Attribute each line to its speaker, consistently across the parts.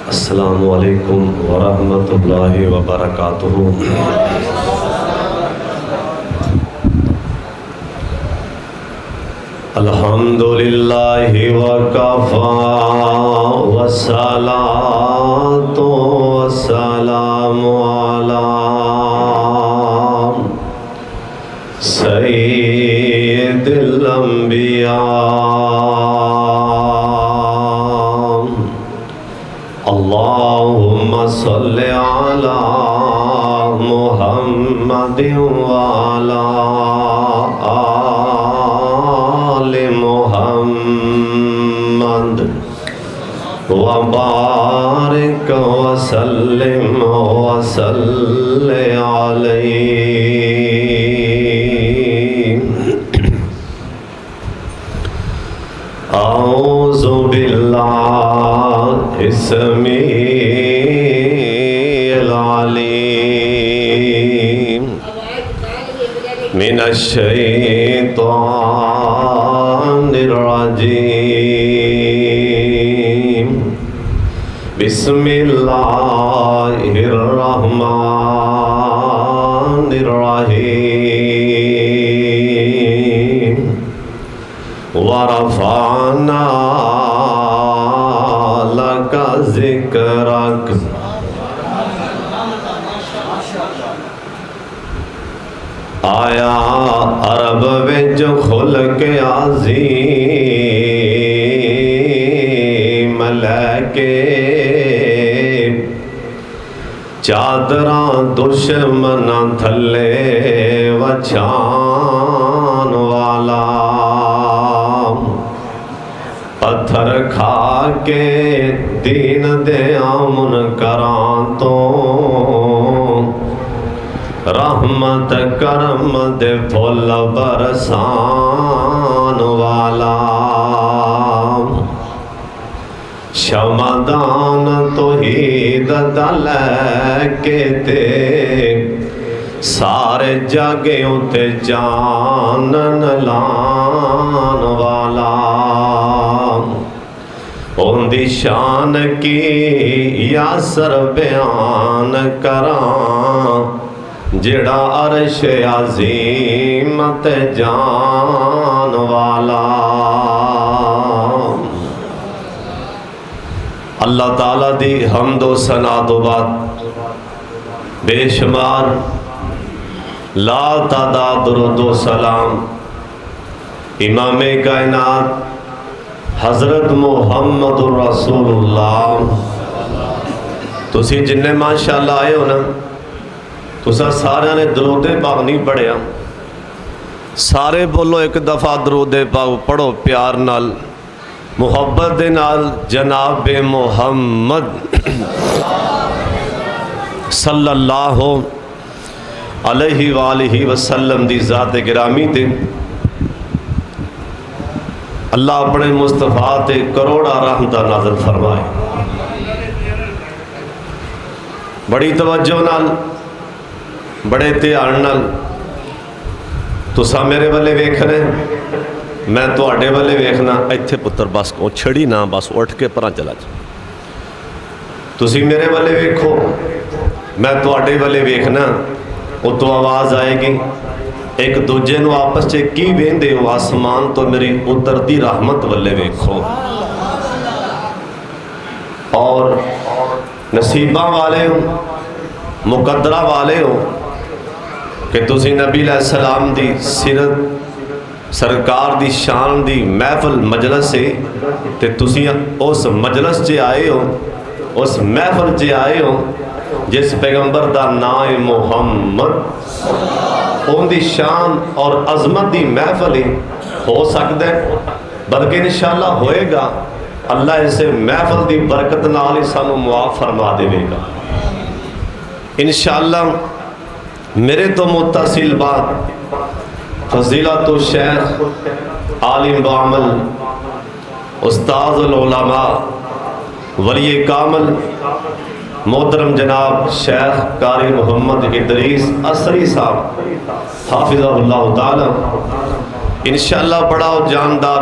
Speaker 1: अस्सलामु अलैकुम वरहमतुल्लाहि वबरकातुहू। अल्हम्दुलिल्लाहि वकफ़ा वस्सलातु वस्सलामु अला सय्यिदिल अंबिया। अल्लाहुम्मा सल्लि अला मुहम्मदिन व अला आलि मुहम्मद व बारिक व सल्लिम व सल्लि अलैहि। औज़ु बिल्लाहि इस्मिल अलीम मिनश शैतानिर रजीम। बिस्मिल्लाहिर रहमानिर रहीम। वरफ़अना लका ज़िक्रक। आया अरब विच खुल्क अज़ीम लैके चादरां दुश्मनां थल्ले वछान वाला। पत्थर खा के दीन दे मुनकरां तो रहमत करम दे फुल बरसान वाला। शमदान तौहीद दा लैके ते सारे जागे उते जानन लान वाला। उनदी शान की यासर बयान करां जेड़ा अर्श अज़ीम ते जान वाला। अल्लाह ताला दी हम्द व सना तो बाद बेशुमार ला तादाद दुरूद व सलाम इमामे कायनात हज़रत मुहम्मदुर रसूलुल्लाह। तुसी जिन्ने माशाअल्लाह आए हो ना, तुसा सारे ने दरूदे पाक नहीं पढ़िया। सारे बोलो एक दफ़ा दरूदे पाक पढ़ो प्यार नाल मुहब्बत दे नाल। जनाब मुहम्मद सल्लल्लाहु अलैहि वालिहि वसल्लम दी ज़ात गिरामी ते अल्लाह अपने मुस्तफ़ा ते करोड़ा रहमतां नाज़िल फरमाए। बड़ी तवज्जो नाल बड़े ध्यान नाल तुसा मेरे वाले वेख रहे, मैं तुहाडे वाले वेखना। इत्थे पुत्र बस ओ छड़ी ना, बस उठ के परां चला जा। तुसी मेरे वाले वेखो, मैं तुहाडे वाले वेखना। उतों आवाज़ आएगी, एक दूजे नूं आपस च की वेंदे हो? आसमान तो मेरी उतरती रहमत वाले वेखो। और नसीबा वाले हो, मुकद्दरा वाले हो कि तुसी नबी अलैहिस्सलाम दी सीरत सरकार दी शान दी महफिल मजलस से ते तुसी उस मजलस च आए हो, उस महफिल च आए हो जिस पैगंबर दा नाम है मुहम्मद। उनकी शान और अजमत की महफिल ही हो सकता है, बल्कि इंशाअल्लाह होएगा। अल्लाह इसे महफिल की बरकत नाल ही सानू मुआफ फरमा देगा इंशाअल्लाह। मेरे तो मुत्तसिल बात फजीलतु शेख आलिम बामल उस्ताज़ुल उलमा वली कामल मोहतरम जनाब शेख कारी मोहम्मद इदरीस असरी साहब हाफिज़हुल्लाह ताला इंशाअल्लाह बड़ा जानदार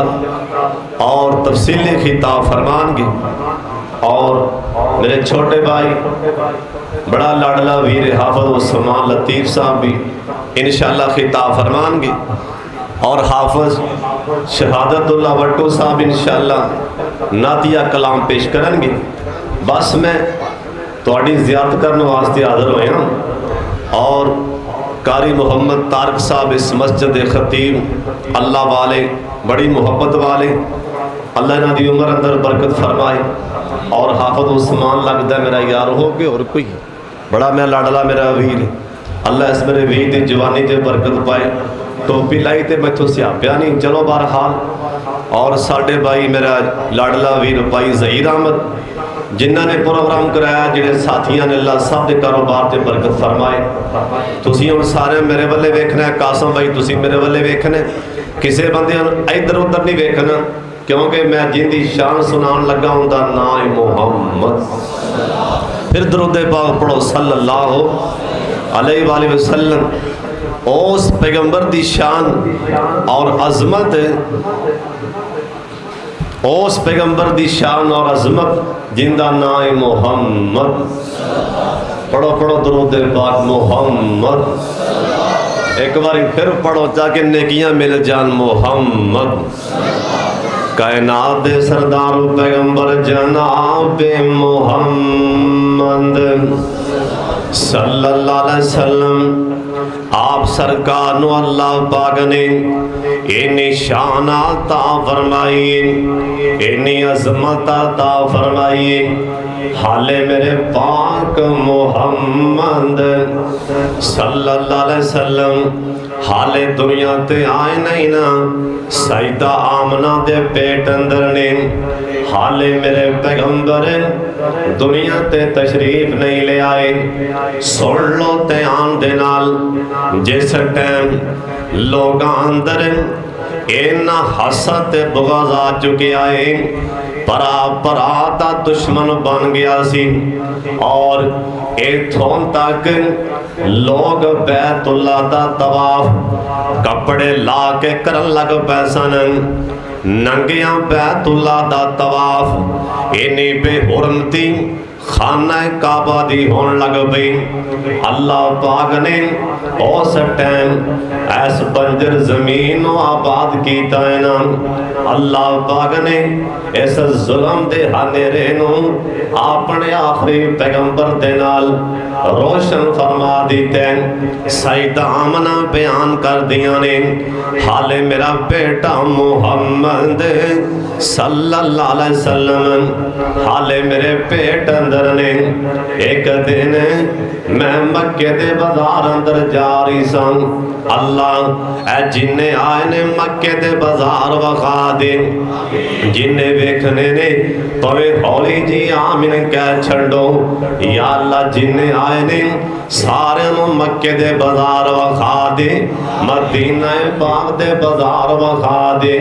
Speaker 1: और तफसीली खिताब फरमाएंगे। और मेरे छोटे भाई बड़ा लाडला वीर हाफिज उस्मान लतीफ़ साहब भी इंशाअल्लाह खिताब फरमाएंगे और हाफिज शहादतुल्लाह भट्टो साहब इंशाअल्लाह नातिया कलाम पेश करेंगे। बस मैं थोड़ी ज़ियारत करने वास्ते हाज़िर होया और कारी मोहम्मद तारक साहब इस मस्जिद खतीब अल्लाह वाले बड़ी मुहब्बत वाले, अल्लाह इन्हां दी उम्र अंदर बरकत फरमाए। और हाफिज उस्मान लगता मेरा यार हो गया और कोई बड़ा मैं लाडला मेरा वीर, अल्लाह इस मेरे वीर की जवानी से बरकत पाए। टोपी लाई तो मैथों सियापिया नहीं, चलो बहरहाल। और साढ़े भाई मेरा लाडला वीर भाई ज़हीर अहमद जिन्होंने प्रोग्राम कराया, जिहड़े साथियों ने अल्लाह सब के कारोबार से बरकत फरमाए। तुसीं हुण सारे मेरे वाले वेखना है, कासम भाई तुसीं मेरे वाले वेखना, किसी बंदे इधर उधर नहीं वेखना, क्योंकि मैं जिंदी शान सुनान लगा उनका नाम है मोहम्मद। फिर दरूद पाक पढ़ो सल्लल्लाहु अलैहि वसल्लम। उस पैगंबर दी शान और अजमत, उस पैगंबर दी शान और अजमत जिंदा नाम है मोहम्मद। पढ़ो पढ़ो दरूद पाक मोहम्मद। एक बार फिर पढ़ो ताकि नेकियां मिल जान मोहम्मद। कायनात दे सरदार पैगंबर जनाब मोहम्मद सल्लल्लाहु अलैहि वसल्लम, आप सरकार नु अल्लाह पाक ने इन्नी शान अता फरमाई, इन्नी अजमत अता फरमाई। हाले मेरे पाक मोहम्मद सल्लल्लाहु अलैहि वसल्लम हाले दुनिया ते आए नहीं ना, सईदा आमना दे पेट अंदर ने। हाले मेरे पैगंबर दुनिया ते तशरीफ नहीं ले आए। सुन लो ध्यान दे नाल, जिस टाइम लोग अंदर इन्ना हसद बुग़ज़ आ चुके आए, परा परा दा दुश्मन बन गया सी। और इथों तक लोग बैतुल्ला दा तवाफ कपड़े ला के करन लग पै सन। नंगिया बैतुल्ला दा तवाफ इन्नी बेहुरमती खाना काबा दी होन लग पई। अल्लाह पाक ने उस टाइम ऐस बंजर जमीन आबाद कीता है ना। अल्लाह पाक ने इस जुल्म दे हानेरे नू अपने आखिरी पैगंबर दे नाल रोशन फरमा दिते। सईदा आमना बयान कर दिया ने, हाले मेरा बेटा मुहम्मद सल्लल्लाहु अलैहि वसल्लम हाले मेरे पेट अंदर ने। एक दिन मैं मक्के दे बाजार अंदर जा रही सन, अल्लाह ए जिन्ने आए ने मक्के दे बाजार वखा दे, जिन्ने वेखने ने पवे हौली जी आमीन कह छड़ो। या अल्लाह जिन्ने आए ने सारे मक्के दे बाजार वखा दे, मदीना पाक दे बाजार वखा दे।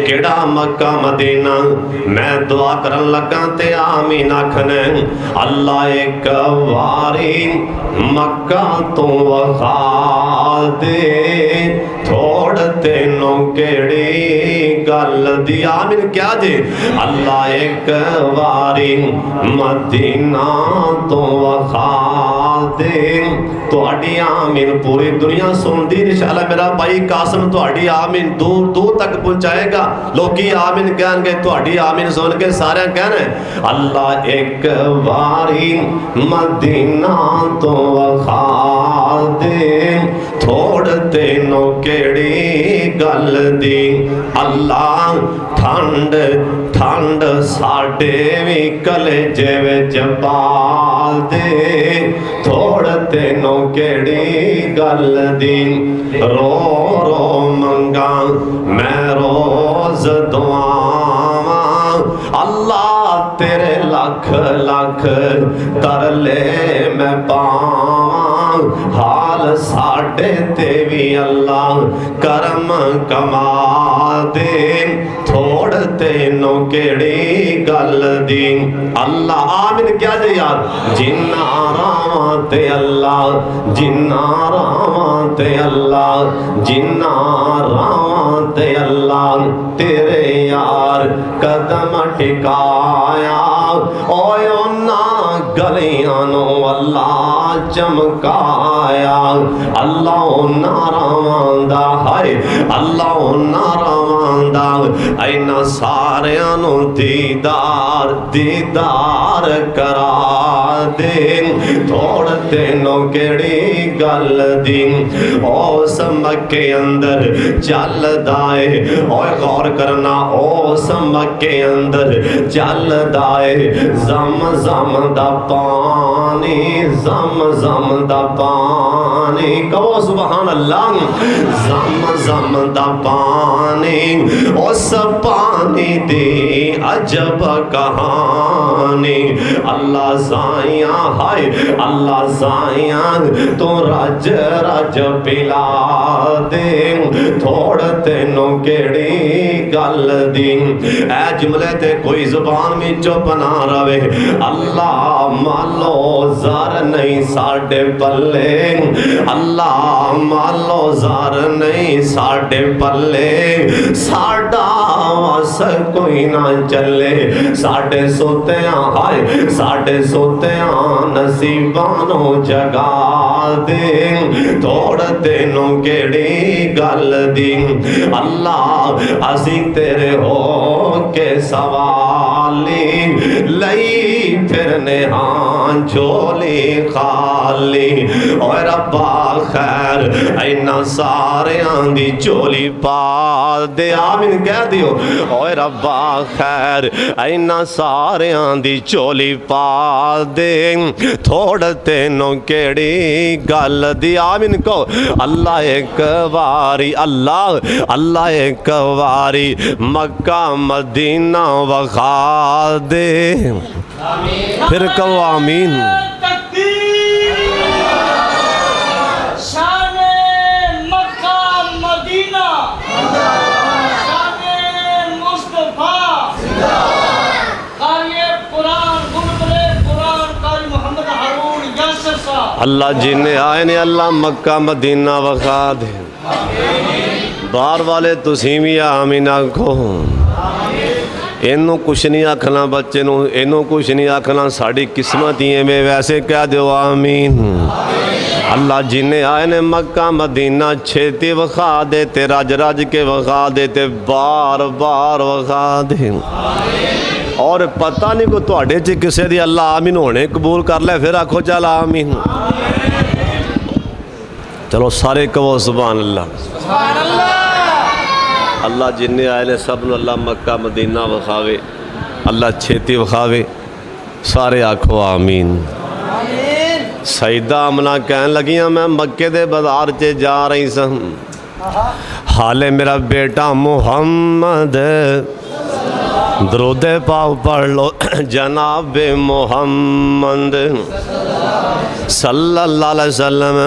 Speaker 1: केड़ा मक्का मदीना, मैं दुआ करन लगा ते आमीन आखने। अल्लाह एक वारी मक्का तो वखा दे, थोड़ तेनों केड़ी गल दी आमीन क्या जे। अल्लाह एक वारी मदीना तो वखा दे, तुहाडी आमीन पूरी दुनिया सुनदी। इंशाअल्लाह मेरा भाई कासम तुहाडी आमीन दूर दूर तक पहुंचाएगा। लोकी आमीन कहणगे, तुहाडी आमीन सुन के सारे कहना अल्लाह एक वारी मदीना तो वखा दे, थोड़ तेनों केड़ी गल दी। अल्लाह ठंड ठंड साडे भी कलेजे विच पाल दे, थोड़ तेनों केड़ी गल दी। रो रो मंगा मैं रोज दुआवा, अल्लाह तेरे लख लख तरले मैं पावा। हाल साडे ते भी अल्लाह करम कमा दे थोड़ तेनों केड़ी गल दी अल्लाह आमीन क्या दे यार जिन्ना रावां ते अल्लाह जिन्ना रावां ते अल्लाह जिन्ना रावां ते अल्लाह तेरे यार कदम टिकाया ओए ना गलियां नो अल्लाह चमकाया अल्लाह नारावांदा हाय अल्लाह नारावांदा ऐना सारियां नु दीदार दीदार करा दे थोड़ तेनों केड़ी गल दी उस मक्के अंदर चलदा है ओए गौर करना उस मक्के अंदर चलदा है जम जम दा पानी जम जम दा पानी कहो सुभान अल्लाह जम जम दा पानी उस पानी दी अजब कहानी अल्लाह साइयां हाय अल्लाह साइयां तो रज रज पिला दे थोड़ तेनों केड़ी गल दी ऐ जुमले ते कोई जुबान में चुप ना रवे अल्लाह मालो ज़र नहीं साडे पल्ले अल्लाह मालो ज़र नहीं साडे पल्ले साडा वस कोई ना चले साडे सोतियां हाय साडे सोतियां नसीबानो जगा दे थोड़ तेनों केड़ी गल दी अल्लाह असी तेरे हो के सवाली लई फिरने हाँ झोली खाली और रब्बा खैर इन्ना सारियां दी झोली पा दे आमीन कह दियो और रब्बा खैर इन्ना सारियां दी झोली पा दे थोड़ तेनों केड़ी गल दी आमीन को अल्लाह एक वारी अल्लाह अल्लाह एक वारी मक्का मदीना वखा दे फिर कहो आमीन
Speaker 2: शाने मक्का मदीना शाने मुस्तफा कारी कुरान गुलबले कुरान कारी मोहम्मद हारून यासर साहब
Speaker 1: अल्लाह जिन्हें आए ने अल्लाह मक्का मदीना वखा दे बाहर वाले तुसीं भी आमीन आखो इनू कुछ नहीं आखना बच्चे नू इनू कुछ नहीं आखना साड़ी किस्मत ही में वैसे कह दो आमीन अल्लाह जिन्हें आए ने मक्का मदीना छेती वखा दे ते रज रज के वखा दे ते बार बार वखा दे और पता नहीं को तुहाडे च किसे दी अल्लाह आमीन होने कबूल कर ले फिर आखो चल आमीन चलो सारे कहो सुभान अल्लाह अल्लाह जिन्हें आए ने सब अल्लाह मक्का मदीना वखावे अल्लाह छेती वखावे सारे आखो आमीन सईदा अमना कहन लगियां मैं मक्के दे बाजार च जा रही सन हाले मेरा बेटा मुहम्मद दरूदे पाक पढ़ लो जनाब मुहम्मद सल्लल्लाहु अलैहि वसल्लम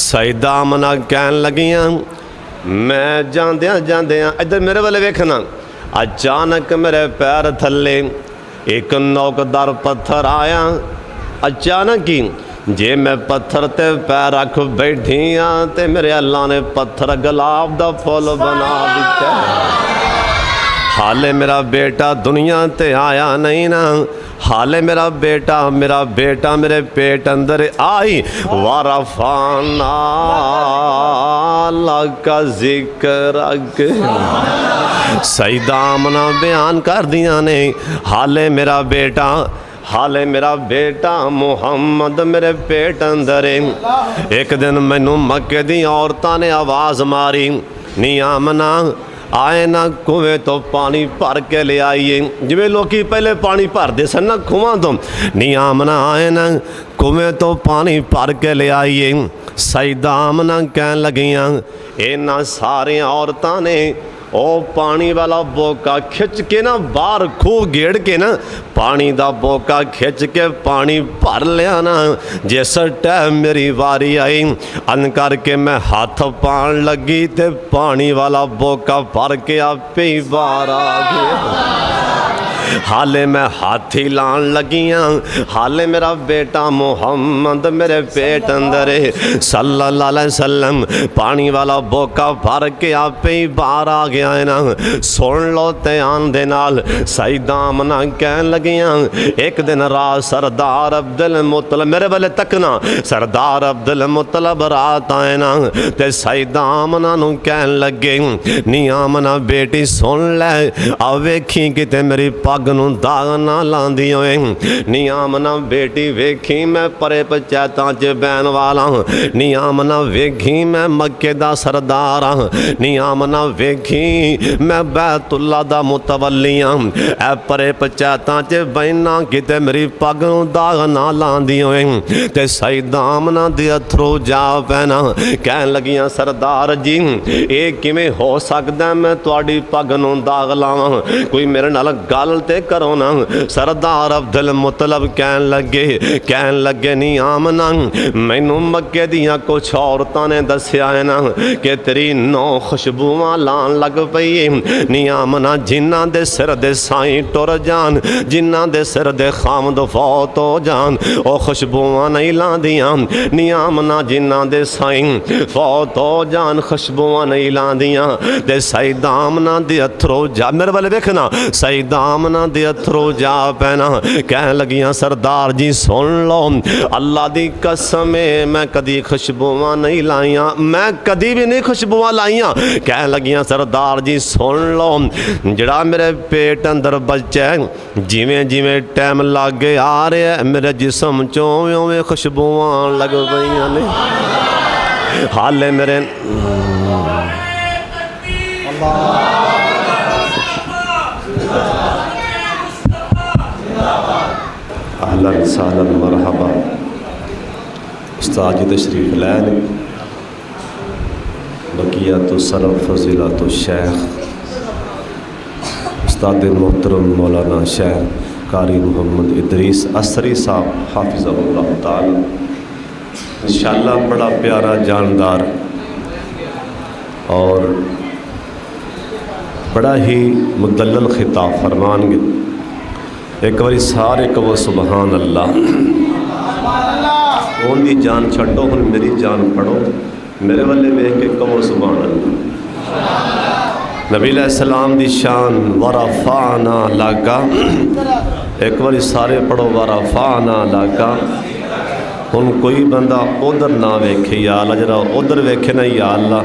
Speaker 1: सईदा अमना कहन लगियां मैं जांदियां जांदियां इधर मेरे वाले वेखना अचानक मेरे पैर थले एक नौकदार पत्थर आया अचानक ही जे मैं पत्थर ते पैर रख बैठी हाँ तो मेरे अल्लाह ने पत्थर गुलाब दा फुल बना दिता हाले मेरा बेटा दुनिया ते आया नहीं ना हाले मेरा बेटा मेरे पेट अंदर आई वारफाना का जिक्र सईदा आमना बयान कर दिया ने हाले मेरा बेटा मुहम्मद मेरे पेट अंदर एक दिन मैनू मक्के दी औरतां ने आवाज़ मारी नी आमना आए ना कुएं तो पानी भर के ले आइए जिवें लोग पहले पानी भरते सन ना खूहां तो नी आमना आए ना कुएं तो पानी भर के ले आइए सईदा आमना कहन लगियां इन्हां सारियां औरतां ने ओ पानी वाला बोका खिंच के ना बाहर खूह गेड़ के ना पानी दा बोका खिंच के पानी भर लिया ना। जिस टाइम मेरी वारी आई अन करके मैं हाथ पान लगी ते पानी वाला बोका भर के आपे ही बाहर आ गया। हाले मैं हाथी लान लगियाँ, हाले मेरा बेटा मोहम्मद मेरे पेट अंदर है सल्लल्लाहु अलैहि वसल्लम। पानी वाला बोका भर के आपे ही बाहर आ गया है ना। सुन लो ध्यान दे नाल, सईदा आमना कहन लगियाँ एक दिन रात सरदार अब्दुल मुतलब मेरे वाले तकना सरदार अब्दुल मुतलब रात आए ना ते सईदा आमना नू कहन लगे नी आमना बेटी सुन लै आ वेखी किते मेरी पग नू दाग ना लांदी होए। नी आमना बेटी वेखी मैं परे पंचायतां च बैन वाला, नी आमना वेखी मैं मक्के दा सरदार हाँ, नी आमना वेखी मैं बैतुल्ला दा मुतवल्ली हाँ। ऐ परे पंचायतां च बैना किते मेरी पग नू दाग ना लांदी होए। ते सईदा आमना दे अथरू जा पैना कहन लगियां सरदार जी ये किवें हो सकदा मैं तुहाडी पग नू दाग लावां, कोई मेरे नाल गल ते करो ना। सरदार अब्दुल मुतलब कहन लगे नी आमना मैनू मक्के दियां कुछ औरतां ने दस्या है ना कि तेरी 9 खुशबुआं लान लग पई। नी आमना जिन्हां दे सिर दे साईं टुर जान, जिन्हां दे सिर दे खामद फौत हो जान ओ खुशबुआं नहीं लांदियां। नी आमना जिन्हां दे साईं फौत हो जान खुशबुआं नहीं लांदियां। ते सईदा आमना दे अथरू जा मेरे वाले वेखना सईदा आमना दे अथरू जा पैना कहन लगियां सरदार जी सुन लो अल्लाह दी कसम है मैं कदी खुशबुआं नहीं लाइयां, मैं कदी भी नहीं खुशबुआं लाइयां। कहन लगियां सरदार जी सुन लो जड़ा मेरे पेट अंदर बच्चा है जिवें जिवें टाइम लागे आ रहा है मेरे जिस्म चों उवें खुशबुआं लग पईयां ने। हाले मेरे अहलन सहलन मरहबा उस्ताद जी तशरीफ लैन बकिया तो सरफ फजीला तो शेख उस्ताद मोहतरम मौलाना शेख कारी मोहम्मद इदरीस असरी साहब हाफिज़हुल्लाह ताला इंशाअल्लाह बड़ा प्यारा जानदार और बड़ा ही मुदल्लल खिताब फरमानगे। एक बारी सारे कहो सुबहान अल्लाह। उनकी जान छड्डो हुण मेरी जान पढ़ो, मेरे वाले वेख के कहो सुबहान अल्लाह। नबी अलैहिस्सलाम दी शान वरफ़ाना लागा, एक बारी सारे पढ़ो वरफ़ाना लागा। हुण कोई बंदा उधर ना वेखे या अल्लाह, जरा उधर वेखे ना या अल्लाह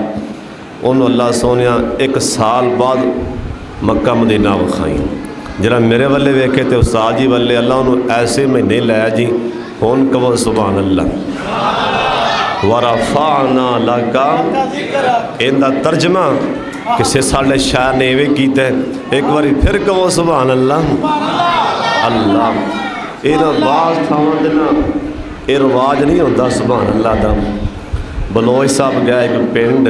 Speaker 1: उन्होंने अल्लाह सोनिया 1 साल बाद मक्का मदीना विखाई। जरा मेरे वाले वेखे तो उस्ताद जी वाले अल्लाह उन्होंने ऐसे महीने लाया जी। हुण कहो सुभान अल्लाह। वरफ़ाना लका इनका तर्जमा किसी साढ़े शायर ने इवें कीता है, एक बारी फिर कहो सुभान अल्लाह। अल्लाह ये बाज थावां ते ना ये रिवाज नहीं होता सुभान अल्लाह का। बलोच साहब गए एक पिंड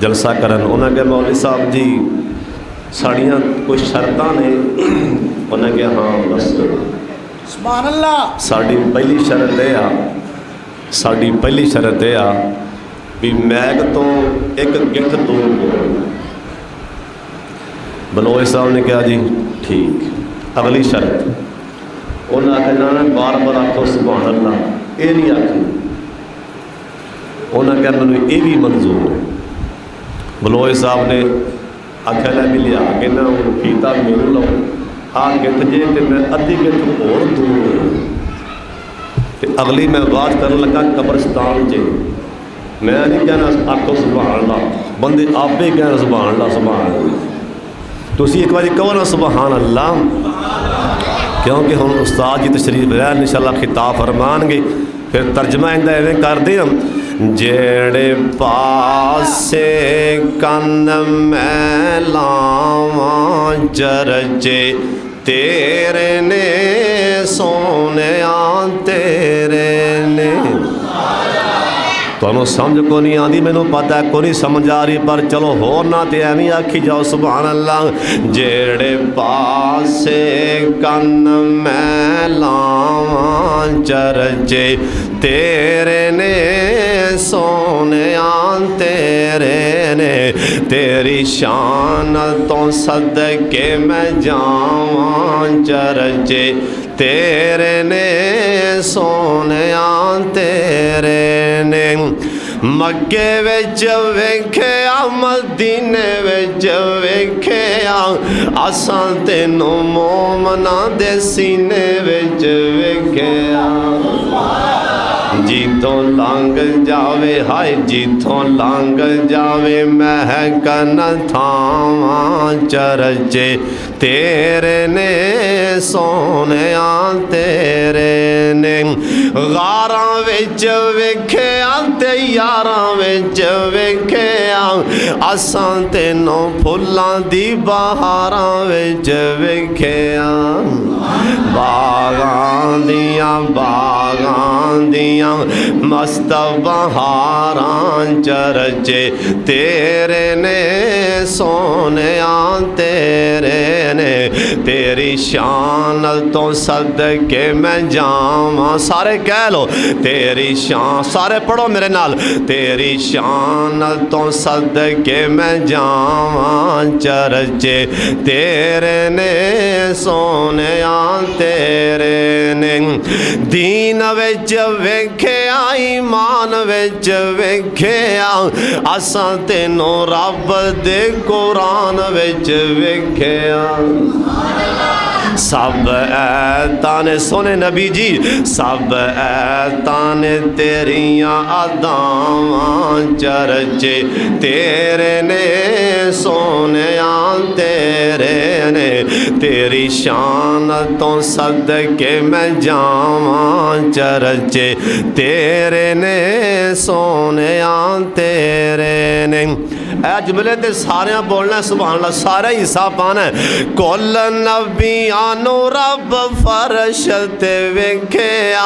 Speaker 1: जलसा करन, उन्हें कहा मौलवी साहब जी साड़ियाँ कुछ शर्तां ने। उन्हें कहा हाँ बस
Speaker 2: सुभान अल्लाह।
Speaker 1: साड़ी पहली शरत यह आ, साड़ी पहली शरत यह आ भी मैग तो एक गिठ दूर हो। बलोच साहब ने कहा जी ठीक। अगली शरत उन्हें आखिया ना बार बार आखो सुभान अल्लाह, ये नहीं आखी। उन्हें कहा मैनू ये भी मंजूर है। बलोच साहब ने आख्या लै भी लिया के ना फीता मेरे लो आ गिठ जे तो मैं अद्धी गिठ होर दूर तो अगली मैं बात कर लगा कब्रस्तान च। मैं नहीं कहना आखो सुभान अल्लाह, बंदे आपे ही कहना सुभान अल्लाह सुभान अल्लाह। तुसी एक बार कहो ना सुभान अल्लाह, क्योंकि हम उस्ताद जी तशरीफ लैन इंशाअल्लाह खिताब फरमानगे। फिर तर्जमा इंदा इवें करदे हम जेड़े पासे कन मैं लावां चरचे तेरे ने सोने तेरे ने। ਤੁਹਾਨੂੰ ਸਮਝ ਕੋ ਨਹੀਂ ਆਉਂਦੀ, ਮੈਨੂੰ ਪਤਾ ਕੋ ਨਹੀਂ ਸਮਝ ਆ ਰਹੀ, ਪਰ ਚਲੋ ਹੋਰ ਨਾ ਤੇ ਐਵੇਂ ਆਖੀ ਜਾਓ ਸੁਭਾਨ ਅੱਲਾ। ਜਿਹੜੇ ਪਾਸੇ ਕੰਨ ਮੈਂ ਲਾਵਾਂ ਚਰਚੇ ਤੇਰੇ ਨੇ ਸੋਹਣਿਆਂ ਤੇਰੇ ਨੇ, ਤੇਰੀ ਸ਼ਾਨ ਤੋਂ ਸਦਕੇ ਮੈਂ ਜਾਵਾਂ ਚਰਚੇ ਤੇਰੇ ਨੇ ਸੋਹਣਿਆਂ ਤੇਰੇ ਨੇ। ਮੱਕੇ ਵਿੱਚ ਵੇਖਿਆ ਮਦੀਨੇ ਵਿੱਚ ਵੇਖਿਆ, ਅਸਾਂ ਤੈਨੂੰ ਮੋਮਨਾਂ ਦੇ ਸੀਨੇ ਵਿੱਚ ਵੇਖਿਆ। ਜਿੱਥੋਂ ਲੰਘ ਜਾਵੇ ਹਾਏ ਜਿੱਥੋਂ ਲੰਘ ਜਾਵੇ ਮਹਿਕਨ ਥਾਵਾਂ ਚਰਚੇ ਤੇਰੇ ਨੇ ਸੋਹਣਿਆਂ ਤੇਰੇ ਨੇ। ਗਾਰਾਂ ਵਿੱਚ ਵੇਖਿਆ ਤੇ ਯਾਰਾਂ ਵਿੱਚ ਵੇਖਿਆ, ਅਸਾਂ ਤੈਨੂੰ ਫੁੱਲਾਂ ਦੀ ਬਹਾਰਾਂ ਵਿੱਚ ਵੇਖਿਆ। ਬਾਗਾਂ ਦੀਆਂ ਮਸਤ ਬਹਾਰਾਂ ਚਰਚੇ ਤੇਰੇ ਨੇ ਸੋਹਣਿਆਂ ਤੇਰੇ ਨੇ, ਤੇਰੀ ਸ਼ਾਨ ਤੋਂ ਸਦਕੇ ਮੈਂ ਜਾਵਾਂ। ਸਾਰੇ ਕਹਿ ਲੋ ਤੇਰੀ ਸ਼ਾਨ, ਸਾਰੇ ਪੜੋ ਮੇਰੇ ਨਾਲ। ਤੇਰੀ ਸ਼ਾਨ ਤੋਂ ਸਦਕੇ ਮੈਂ ਜਾਵਾਂ ਚਰਚੇ ਤੇਰੇ ਨੇ ਸੋਹਣਿਆਂ ਤੇਰੇ ਨੇ। ਦੀਨ ਵਿੱਚ ਵੇਖਿਆ ਈਮਾਨ ਵਿੱਚ ਵੇਖਿਆ, ਅਸਾਂ ਤੈਨੂੰ ਰੱਬ ਦੇ ਕੁਰਾਨ ਵਿੱਚ ਵੇਖਿਆ। ਸਭ ਐਤਾਂ ਨੇ ਸੋਹਣੇ ਨਬੀ ਜੀ, ਸਭ ਐਤਾਂ ਨੇ ਤੇਰੀਆਂ ਅਦਾਵਾਂ ਚਰਚੇ ਤੇਰੇ ਨੇ ਸੋਹਣਿਆਂ ਤੇਰੇ ਨੇ, ਤੇਰੀ ਸ਼ਾਨ ਤੋਂ ਸਦਕੇ ਮੈਂ ਜਾਵਾਂ ਚਰਚੇ ਤੇਰੇ ਨੇ ਸੋਹਣਿਆਂ ਤੇਰੇ ਨੇ। ਇਹ ਜੁਮਲੇ ਤੇ ਸਾਰਿਆਂ ਬੋਲਣਾ ਸੁਭਾਨ ਅੱਲਾਹ, ਸਾਰਾ ਹਿੱਸਾ ਪਾਣਾ। ਕੁੱਲ ਨਬੀਆਂ ਨੂੰ ਰੱਬ ਫਰਸ਼ ਤੇ ਵੇਖਿਆ,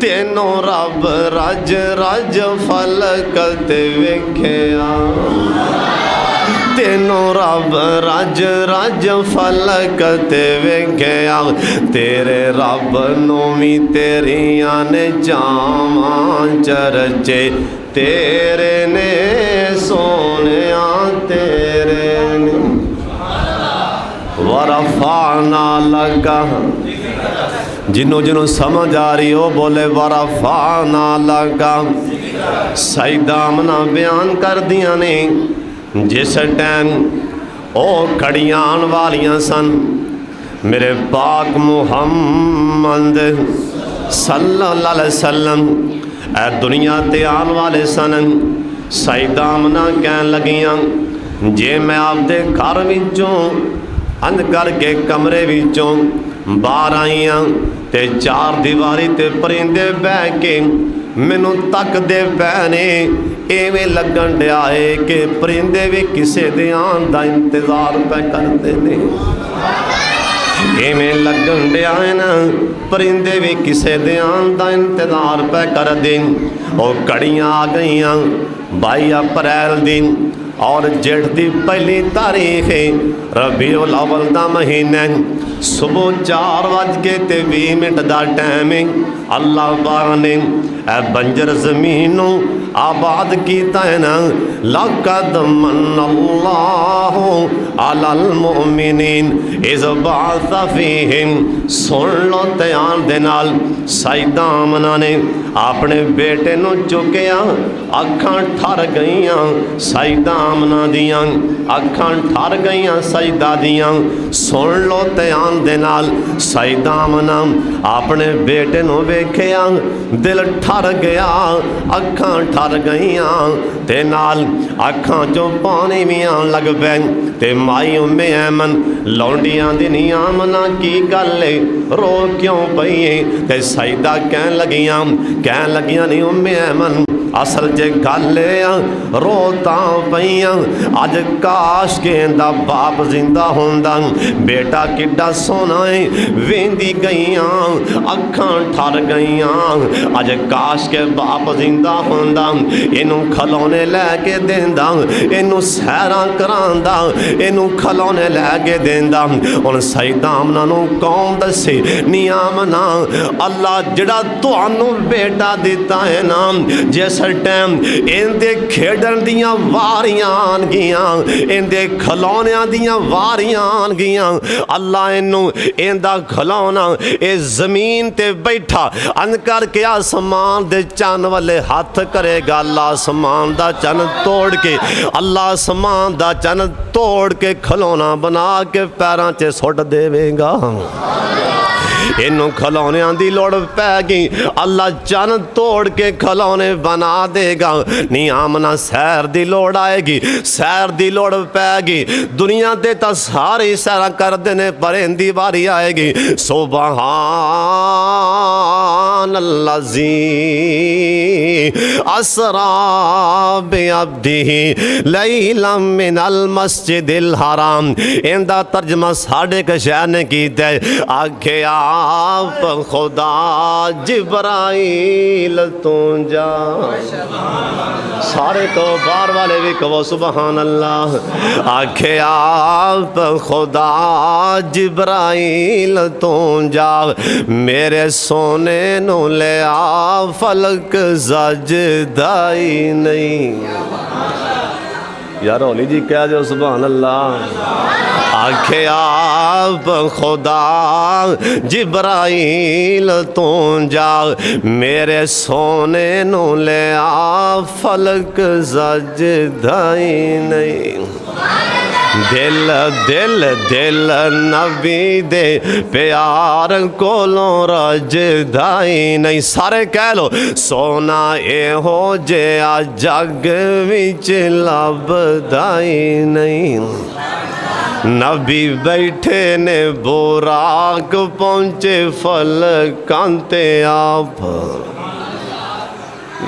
Speaker 1: ਤੈਨੂੰ ਰੱਬ ਰਜ ਰਜ ਫਲਕ ਤੇ ਵੇਖਿਆ। ਤੈਨੂੰ ਰੱਬ ਰਜ ਰਜ ਫਲਕ ਤੇ ਵੇਖਿਆ, ਤੇਰੇ ਰੱਬ ਨੂੰ ਵੀ ਤੇਰੀਆਂ ਨੇ ਜਾਵਾਂ ਚਰਚੇ ਤੇਰੇ ਨੇ ਸੋਹਣਿਆਂ ਤੇਰੇ ਨੇ। ਵਰਫਾਨਾ ਲਗਾ, ਜਿਹਨੂੰ ਸਮਝ ਆ ਰਹੀ ਉਹ ਬੋਲੇ ਵਰਫਾਨਾ ਲਗਾ। ਸਈਦਾ ਮਨਾ ਬਿਆਨ ਕਰਦੀਆਂ ਨੇ ਜਿਸ ਟਾਈਮ ਉਹ ਘੜੀਆਂ ਆਉਣ ਵਾਲੀਆਂ ਸਨ, ਮੇਰੇ ਪਾਕ ਮੁਹੰਮਦ ਸੱਲੱਲਾਹੁ ਅਲੈਹਿ ਵਸੱਲਮ ਇਹ ਦੁਨੀਆ ਤੇ ਆਉਣ ਵਾਲੇ ਸਨ। ਸਈਦਾ ਮਨਾ ਕਹਿਣ ਲੱਗੀਆਂ ਜੇ ਮੈਂ ਆਪਦੇ ਘਰ ਵਿੱਚੋਂ ਅੰਧ ਕਰਕੇ ਕਮਰੇ ਵਿੱਚੋਂ ਬਾਹਰ ਆਈਆਂ ਤੇ ਚਾਰ ਦੀਵਾਰੀ ਤੇ ਪਰਿੰਦੇ ਬਹਿ ਕੇ ਮੈਨੂੰ ਤੱਕਦੇ ਪਏ ਨੇ, ਐਵੇਂ ਲੱਗਣ ਡਿਆ ਏ ਕਿ ਪਰਿੰਦੇ ਵੀ ਕਿਸੇ ਦੇ ਆਉਣ ਦਾ ਇੰਤਜ਼ਾਰ ਪੈ ਕਰਦੇ ਨੇ। ਐਵੇਂ ਲੱਗਣ ਡਿਆ ਏ ਨਾ ਪਰਿੰਦੇ ਵੀ ਕਿਸੇ ਦੇ ਆਉਣ ਦਾ ਇੰਤਜ਼ਾਰ ਪੈ ਕਰਦੇ। ਉਹ ਘੜੀਆਂ ਆ ਗਈਆਂ 22 ਅਪ੍ਰੈਲ ਦੀ और जेठ की पहली तारीख रबीउल अव्वल का महीना, सुबह 4:20 का टाइम। अल्लाह पाक ने बंजर जमीन आबाद किया है ना। लक़द मन्नल्लाहु अलल मुमिनीन इज़ बअस फ़ीहिम। सुन लो ध्यान दे नाल, सईदा आमना ने अपने बेटे नूं चुकिया, अखां ठर गईयां सईदा आमना दियां, अखां ठर गईयां सईदा दियां। सुन लो ध्यान दे नाल, सईदा आमना अपने बेटे नूं वेखिया, दिल ठर गया, अखां ठर गईयां ते नाल अखां चों पानी भी आउण लग पै। ते माई उम्मे ऐमन लौंडियां दी नी आमना की गल है, रो क्यों पई है? ते सईदा कहन लगियां नी उम्मे ऐमन असल च गल रोता पईयां अज काश कहंदा बाप जिंदा होंदा बेटा किड्डा सोना है वेंदी गईयां अखां ठर गईयां अज काश के बाप जिंदा होंदा इनू खलौने लैके देंदा इनू सैरां करांदा इनू खलौने लैके देंदा हुण सैयदामना नू कौन दसे नियामना अल्लाह जिहड़ा तुहानू बेटा दिता है ना जिस टाइम इनदे खेडण दियां वारियां आन गियां इनदे खलौनियां दियां वारियां आन गियां अल्लाह इनू इंदा खलौना इस जमीन ते बैठा अन करके आसमान दे चन वाले हाथ करेगा अल्लाह आसमान दा चन तोड़ के अल्लाह आसमान दा चन तोड़ के खलौना बना के पैरां च सुट देवेगा इनू खलौनियां दी लोड़ पै गई अल्लाह चन तोड़ के खलौने बना देगा नियामना सैर दी लोड़ आएगी सैर दी लोड़ पैगी दुनिया दे तां सारे सैर करदे ने पर इंदी वारी आएगी सुबहानल्लाज़ी अस्रा बिअब्दिही लैलन मिनल मस्जिदिल हराम इंदा तर्जमा साढ़े कशैर ने कीता आखे आप खुदा जिब्राइल तू जा सारे तो बाहर वाले भी कहो सुबहान अल्लाह आखे आप खुदा जिब्राइल तू जा मेरे सोने नू ले आ फलक सजदाई नहीं यार होली जी कह दो सुबहान अल्लाह आखे आप खुदा जिब्राइल तू जा मेरे सोने नू ले आ फलक सजदाई नहीं दिल दिल दिल नबी दे प्यार कोलों रजदाई नहीं सारे कह लो सोना एहो जिहा जग विच लभदाई नहीं नबी बैठे ने बुराक पहुँचे फलकां ते आप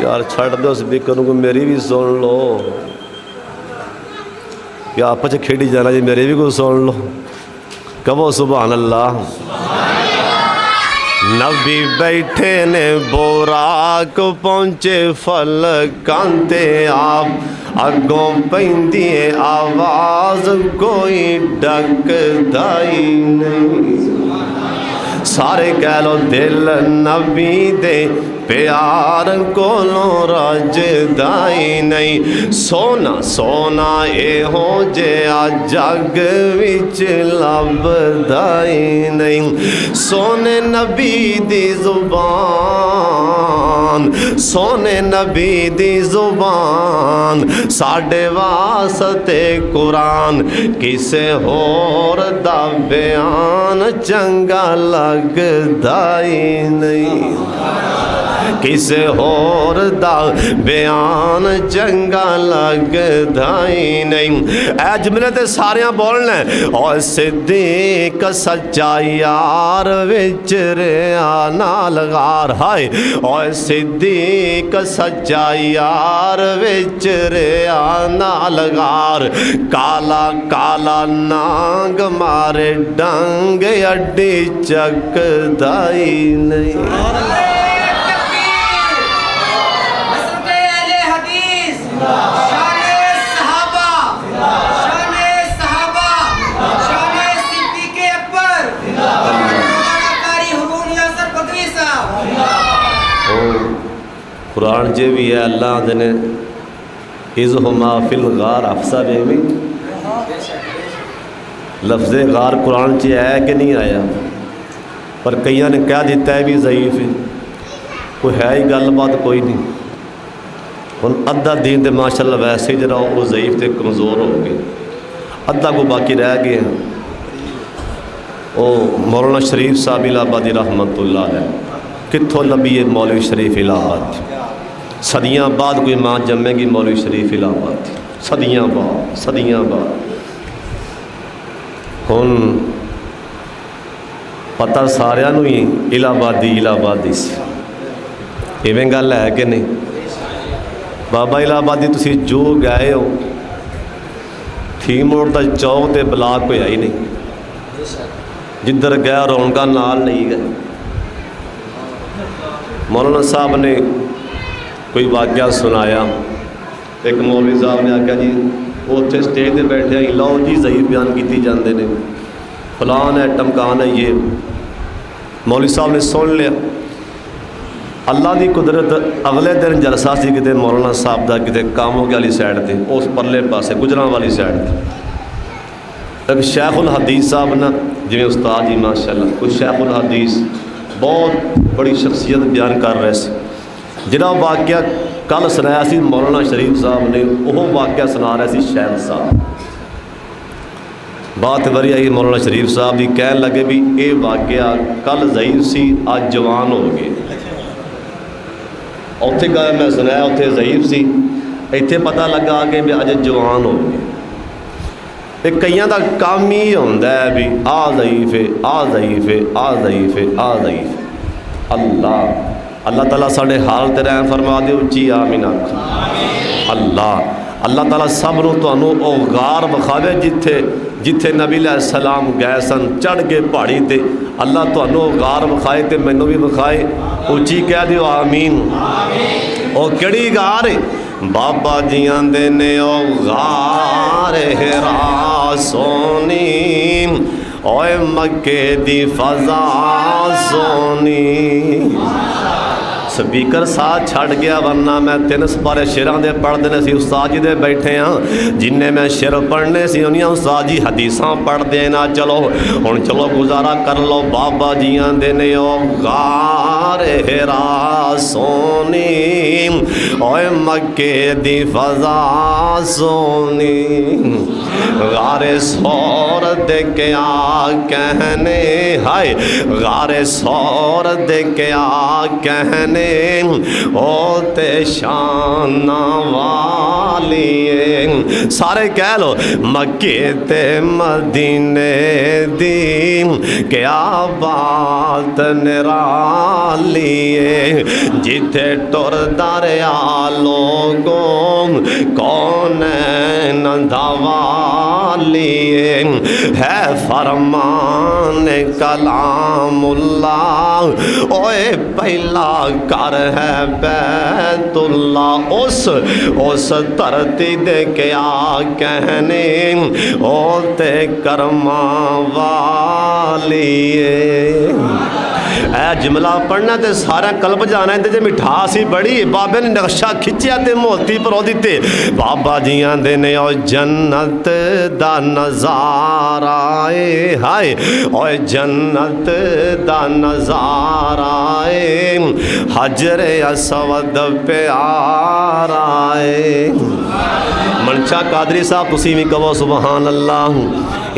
Speaker 1: यार छड़ दो स्पीकर को मेरी भी सुन लो या आपस खेड़ी जाना जी मेरे भी कुछ सुन लो कहो सुभान अल्लाह नबी बैठे ने बुराक पहुँचे फलकां ते आप अगों पैंदी आवाज़ कोई डकदाई नहीं सारे कह लो दिल नबी दे प्यार कोलों रजदाई नहीं सोना सोना एहो जिहा जग विच लभदाई नहीं सोने नबी दी जुबान सोने नबी दी जुबान साडे वास्ते कुरान किसे होर दा बयान चंगा लगदाई नहीं किसे होर दा बयान चंगा लगदाई नहीं ऐ जुमले ते सारियां बोलना और सिद्दीक सच्चा यार विच रेहा नाल गार हाय और सिद्दीक सच्चा यार विच रेहा नाल गार काला काला नांग मारे डंग अड्डी चकदाई नहीं कुरान च भी है अल्लाह ने इज़हुमा फिल गार अफसा में भी लफ्ज़ गार कुरान च है कि नहीं आया पर कई ने कह दिता है भी ज़ईफ़ है कोई है ही गलबात कोई नहीं हुण अद्धा दीन तो माशाअल्लाह वैसे ही जरा वो ज़ईफ़ तो कमज़ोर हो गए अद्धा को बाकी रह गए हैं वो मौलाना शरीफ साहब इलाहाबादी रहमतुल्लाह अलैह कित्थों लभी है मौलवी शरीफ इलाहाबाद सदियाँ बाद कोई माँ जमेगी मौलवी शरीफ इलाहाबाद सदियाँ बाद हुण पता सारिਆਂ ਨੂੰ ही इलाहाबादी से इवें गल है कि नहीं बाबा इलाहाबादी तुसी जो गए हो थी मोड़ का चौक ते ब्लाक होया ही नहीं, जिधर गया रौनक नाल नहीं गए। मौलाना साहब ने कोई वाक़या सुनाया, एक मौलवी साहब ने आख्या जी उत्थे स्टेज पर बैठे ही लो जी ज़ईफ़ बयान की जाते हैं, फलान है टमकान है ये। मौलवी साहब ने सुन लिया। अल्लाह की कुदरत अगले दिन जलसा सी किते मौलाना साहब का किते कामों वाली साइड ते, उस परले पासे गुजरां वाली साइड ते एक शेखुल हदीस साहब ना, जिवें उस्ताद जी माशाअल्लाह, कुछ शेखुल हदीस बहुत बड़ी शख्सियत बयान कर रहे थे। जिहड़ा वाक़या कल सुनाया सी मौलाना शरीफ साहब ने, वह वाक़या सुना रहे थे शेख साहब। बात बड़ी आई मौलाना शरीफ साहब की, कह लगे भी ये वाक़या कल ज़ईफ़ सी अज जवान हो गए। उत्थे कहा मैं सुनाया उत्थे ज़ईफ़ सी, इत्थे पता लगा कि भी अज जवान हो गए। एक कईयां दा काम ही होंदा है भी आ ज़ईफ़ है, आ ज़ईफ़ है, आ ज़ईफ़ है, आ ज़ईफ़। अल्लाह ताला साढ़े हाल ते रहम फरमा दे, उच्ची आमीन आखो। अल्लाह ताला सब नूं तुहानूं ओह गार विखावे जिथे जिथे नबी सलाम गए सन, चढ़ के पहाड़ी ते अल्लाह तुहानूं ओह गार विखाए ते मैनूं भी विखाए, उच्ची कह दिओ आमीन। ओह किहड़ी गार है? बाबा जी आंदे ने ओ गार हिरा सोनी, ओए मक्के दी फज़ा सोनी। स्पीकर साथ छड़ गया, वरना मैं 3 सपारे शेरां दे पढ़ देने सी। उस्ताद जी दे बैठे हाँ, जिन्ने मैं शेर पढ़ने सी उन्नियां उस्ताद जी हदीसां पढ़ देना। चलो हुण चलो गुजारा कर लो। बाबा जी आंदे ने ओ गार हिरा सोनी, ओए मक्के दी फज़ा सोनी। गारे सौर दे के आ कहने, हाय गारे सौर दे के आ कहने, ओ ते शाना वाली। सारे कह लो मक्के ते मदीने दी क्या बात निराली, जिथे टुर दरिया लोगों कौन नंदावाली, है फरमान कलामुल्ला, ओए पहला कर है बैतुल्ला। उस धरती दे के आ कहने, ओ ते करमा वाली। ऐ जुमला पढ़ना तो सारा कल्ब जाना है, जे मिठास ही बड़ी। बाबे ने नक्शा खिंचिया ते मोती परो दिते। बाबा जी आंदे ने ओ जन्नत दा नज़ारा ए, हाय ओए जन्नत दा नज़ारा ए, हजरे असवद प्यारा ए। मनशा कादरी साहब तुसी भी कहो सुबहान अल्लाह।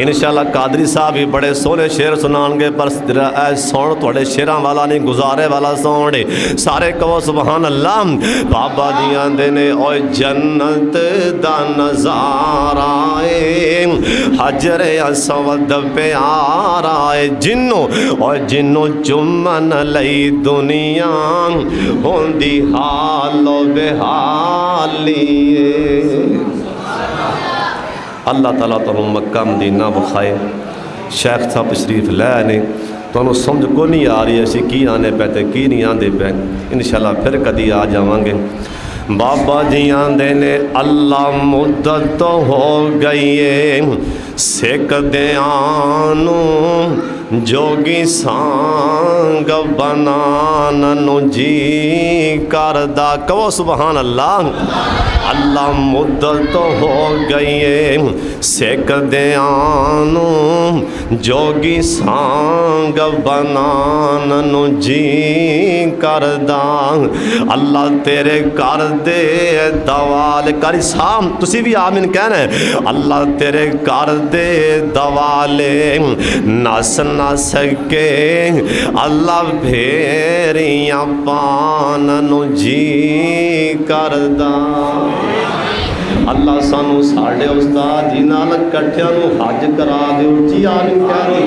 Speaker 1: इंशाअल्लाह कादरी साहब भी बड़े सोहने शेर सुनाएंगे, पर सौण थोड़े शेरां वाला नहीं, गुजारे वाला सौण है। सारे कहो सुबहान अल्लाह। बाबा जी आंदे ने ओए जन्नत दा नज़ारा ए, हजरे असवद प्यारा ए, जिन्नों ओए जिन्नों चुमन लई दुनिया होंदी हालो बेहाली। अल्लाह ताला तुहानूं मक्का मदीना विखाए। शेख साहब तशरीफ लै ने, तुहानूं समझ को नहीं आ रही असीं की आने पे ते की नहीं आंदे पे। इंशाअल्लाह फिर कदी आ जावांगे। बाबा जी आंदे ने अल्लाह मुद्दत तो हो गई है, सिख दियानू जोगी सांग बनानू जी करदा। कहो सुबहान अल्लाह। अल्लाह मुद्दत तो हो गई है, सिख दियानू जोगी सांग बनानू जी करदा। अल्लाह तेरे कर दे दवाल करी साम, तुसी भी आमीन कहना है। अल्लाह तेरे कर दे दवाले नस नस के, अल्लाह भेरियां पानू जी करदा। अल्लाह सानू साढ़े उस्ताद जी नाल कट्ठियां नू हज करा दे। उच्ची आमीन कह रही।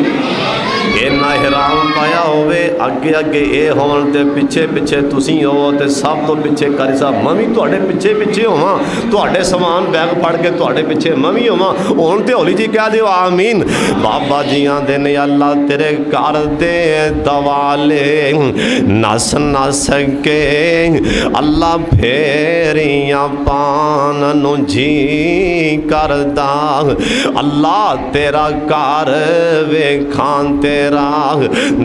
Speaker 1: इन्ना हिराम पाया होवे अगे अगे ये होन ते पिछे पिछे तुसी हो ते सब तो पिछे कारी साहब मैं भी तुहाडे पिछे पिछे होवां तुहाडे समान बैग फड़ के तुहाडे पिछे मैं भी होवां हुण ते हौली जी कह दिओ आमीन। बाबा जी आंदे ने अल्लाह तेरे घर दे दवाले नस नस के अल्लाह फेरियां पान नूं जी करदा अल्लाह तेरा घर वेखां तेरा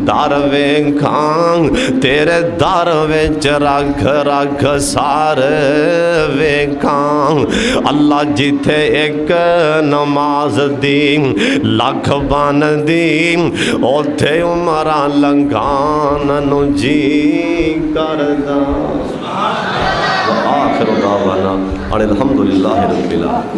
Speaker 1: दर वेखां तेरे दर विच रख रख सार वेखां अल्लाह जिथे एक नमाज दी लख बन दी उथे उमरां लंघान नूं जी करदा। आखिर दावाना अनिल हम्दुलिल्लाहि रब्बिल आलमीन।